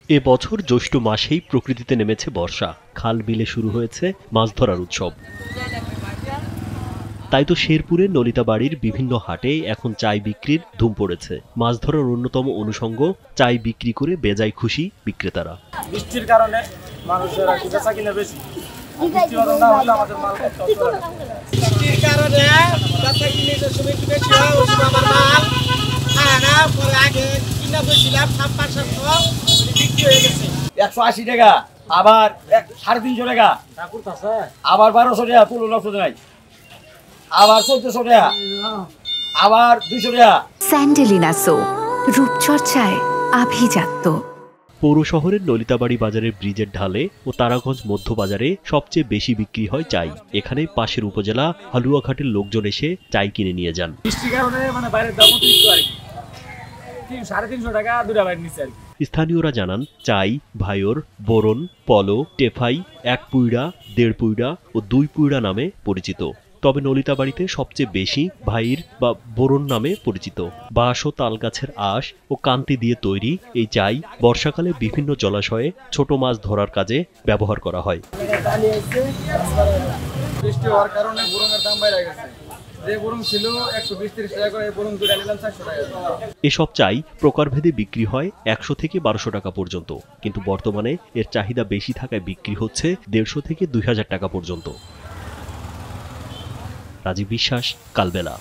এ বছর জ্যৈষ্ঠ মাসেই প্রকৃতিতে নেমেছে বর্ষা, খাল বিলে শুরু হয়েছে মাছ ধরার উৎসব। তাই তো শেরপুরের নলিতাবাড়ির বিভিন্ন হাটে এখন চাই বিক্রির ধুম পড়েছে। মাছ ধরার অন্যতম অনুষঙ্গ চাই বিক্রি করে বেজায় খুশি বিক্রেতারা। বৃষ্টির কারণে মানুষের বেচা কিনা বেশি, বৃষ্টির কারণে বেচা কিনে সময় কি বেশি হয়, ওই সময় আমার মাল খানা পরে আগে কিনা বসছিলাম 500 বিক্রি হয়ে গেছে 180 টাকা, আবার 350 টাকা, আবার 1200 টাকা, 1500 নাই, আবার 1400 টাকা, আবার 200 টাকা। স্যান্ডেলিনা সো, রূপচর্চায় আভিজাত্য। পৌর শহরের নলিতাবাড়ি বাজারের ব্রিজের ঢালে ও তারাগঞ্জ মধ্য বাজারে সবচেয়ে বেশি বিক্রি হয় চাই। এখানে পাশের উপজেলা হালুয়াঘাটের লোকজন এসে চাই কিনে নিয়ে যান। বৃষ্টির কারণে মানে বাইরের দাম অতিরিক্ত আর কি, 350 টাকা দুটা বাইরে নিচে আর কি। স্থানীয়রা জানান চাই, ভায়োর, বোরন, পলো, টেফাই 1 পুইড়া, 1.5 পুইড়া ও 2 পুইড়া নামে পরিচিত। তবে নলিতাবাড়িতে সবচেয়ে বেশি ভাইর বা বোরন নামে পরিচিত। বাঁশ ও তাল গাছের আঁশ ও কান্তি দিয়ে তৈরি এই চাই বর্ষাকালে বিভিন্ন জলাশয়ে ছোট মাছ ধরার কাজে ব্যবহার করা হয়। বৃষ্টি হওয়ার কারণে বোরনের দাম বেড়ে গেছে। যে বোরন ছিল 120-30 টাকা করে, বোরন দুটা নিলাম 400 টাকা। এসব চাই প্রকারভেদে বিক্রি হয় 100 থেকে 1200 টাকা পর্যন্ত, কিন্তু বর্তমানে এর চাহিদা বেশি থাকায় বিক্রি হচ্ছে 150 থেকে 2000 টাকা পর্যন্ত। রাজীব বিশ্বাস, কালবেলা।